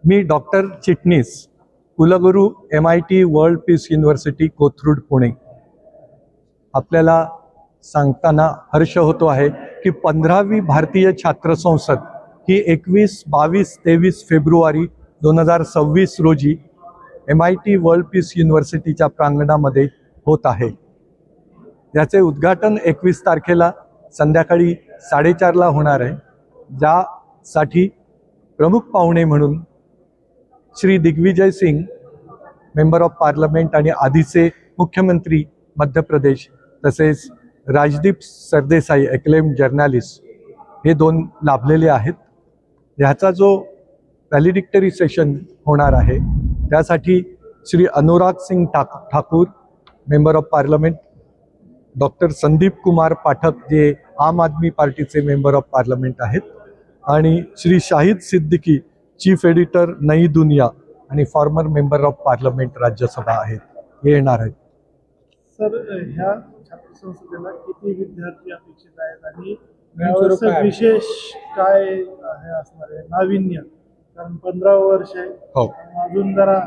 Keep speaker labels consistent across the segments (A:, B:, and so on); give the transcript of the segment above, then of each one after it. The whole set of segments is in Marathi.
A: मी डॉक्टर चिटणीस, कुलगुरू MIT world peace university Kothrud Pune. आपल्याला सांगताना हर्ष होतो आहे की 15वी भारतीय छात्र संसद ही 21, 22, 23 फेब्रुवारी 2026 रोजी MIT वर्ल्ड पीस युनिव्हर्सिटीच्या प्रांगणामध्ये होत आहे. याचे उद्घाटन 21 तारखेला संध्याकाळी 4:30ला होणार आहे. ज्यासाठी प्रमुख पाहुणे म्हणून Shri Digvijay Singh, member of parliament आणि आधीचे मुख्यमंत्री मध्य प्रदेश, तसेच राजदीप सरदेसाई, एक्लेम जर्नलिस्ट, हे दोन लाभलेले आहेत. ह्याचा जो व्हॅलिडिक्टरी सेशन होणार आहे त्यासाठी Shri Anurag Singh Thakur, member of parliament, doctor Sandeep Kumar Pathak, जे आम आदमी पार्टीचे मेंबर ऑफ पार्लमेंट आहेत, आणि श्री शाहिद सिद्दीकी, चीफ एडिटर नई दुनिया आणि former member of parliament Rajya Sabha आहेत, हे येणार आहेत.
B: सर, ह्या छात्र संसदेला किती विद्यार्थी अपेक्षित आहेत आणि यावर्षी विशेष काय हे असणार आहे नाविन्य? कारण 15 वर्ष आहे.
A: हो,
B: अजून जरा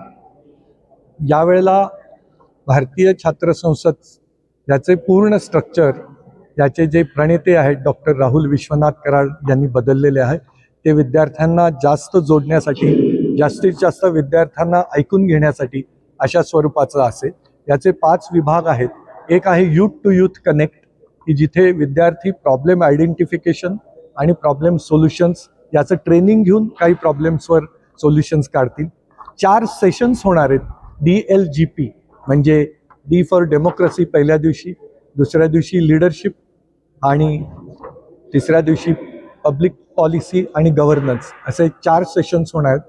A: यावेळेला भारतीय छात्र संसद याचे पूर्ण स्ट्रक्चर, याचे जे प्रणेते आहेत डॉक्टर राहुल विश्वनाथ कराड यांनी बदललेले आहे. ते विद्यार्थ्यांना जास्त जोडण्यासाठी, जास्तीत जास्त विद्यार्थ्यांना ऐकून घेण्यासाठी अशा स्वरूपाचं असेल. याचे 5 विभाग आहेत. एक आहे यूथ टू यूथ कनेक्ट, की जिथे विद्यार्थी प्रॉब्लेम आयडेंटिफिकेशन आणि प्रॉब्लेम सोल्युशन्स याचं ट्रेनिंग घेऊन काही प्रॉब्लेम्सवर सोल्युशन्स काढतील. 4 सेशन्स होणार आहेत. DLGP म्हणजे D फॉर डेमोक्रेसी पहिल्या दिवशी, दुसऱ्या दिवशी लीडरशिप आणि तिसऱ्या दिवशी पब्लिक पॉलिसी आणि गव्हर्नन्स, असे 4 सेशन्स होणार आहेत.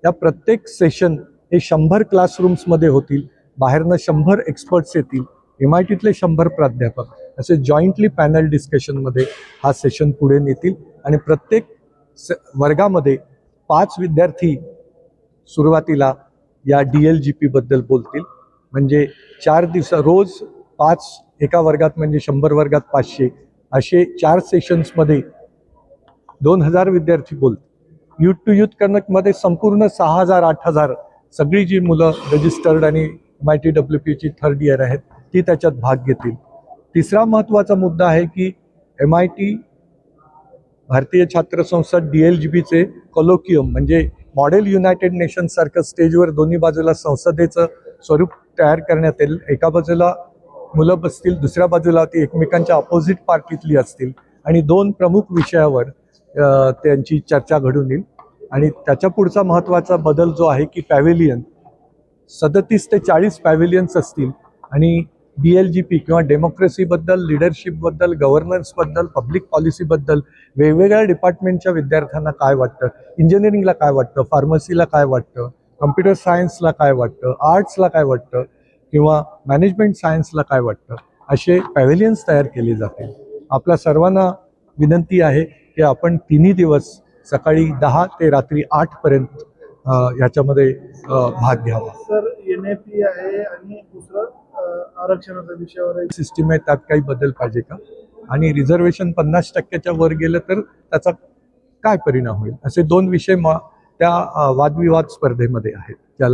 A: या प्रत्येक सेशन हे 100 क्लासरूम्समध्ये होतील. बाहेरनं 100 एक्सपर्ट्स येतील. MITतले 100 प्राध्यापक असे जॉईंटली पॅनल डिस्कशनमध्ये हा सेशन पुढे नेतील आणि प्रत्येक वर्गामध्ये 5 विद्यार्थी सुरुवातीला या DLGP बद्दल बोलतील. म्हणजे 4 दिवस रोज 5 एका वर्गात, म्हणजे 100 वर्गात 500, असे 4 सेशन्समध्ये 2000 विद्यार्थी बोलतील. यूथ टू यूथ कनेक्टमध्ये संपूर्ण 6000, 8000 सगळी जी मुलं रजिस्टर्ड आणि MIT WPची 3rd इयर आहेत ती त्याच्यात भाग घेतील. तिसरा महत्त्वाचा मुद्दा आहे की MIT भारतीय छात्र संसद DLGPचे कोलोकियम, म्हणजे मॉडेल युनायटेड नेशन्स सारखं स्टेजवर दोन्ही बाजूला संसदेचं स्वरूप तयार करण्यात येईल. एका बाजूला मुलं बसतील, दुसऱ्या बाजूला ती एकमेकांच्या अपोजिट पार्टीतली असतील आणि 2 प्रमुख विषयावर त्यांची चर्चा घडून येईल. आणि त्याच्या पुढचा महत्त्वाचा बदल जो आहे की पॅव्हेलियन, 37 ते 40 पॅव्हेलियन्स असतील आणि DLGP किंवा डेमोक्रेसीबद्दल, लीडरशिपबद्दल, गव्हर्नन्सबद्दल, पब्लिक पॉलिसीबद्दल वेगवेगळ्या डिपार्टमेंटच्या विद्यार्थ्यांना काय वाटतं, इंजिनिअरिंगला काय वाटतं, फार्मसीला काय वाटतं, कम्प्युटर सायन्सला काय वाटतं, आर्ट्सला काय वाटतं किंवा मॅनेजमेंट सायन्सला काय वाटतं, असे पॅव्हेलियन्स तयार केले जातील. आपल्या सर्वांना विनंती आहे की आपण 3 दिवस सकाळी 10 ते रात्री 8 पर्यंत ह्याच्यामध्ये भाग घ्यावा.
B: सर, NAP आहे आणि दुसरं आरक्षणाच्या विषयावर
A: सिस्टीम आहे, त्यात काही बदल पाहिजे का, आणि रिझर्वेशन 50%च्या वर गेलं तर त्याचा काय परिणाम होईल, असे 2 विषय त्या वादविवाद स्पर्धेमध्ये आहेत.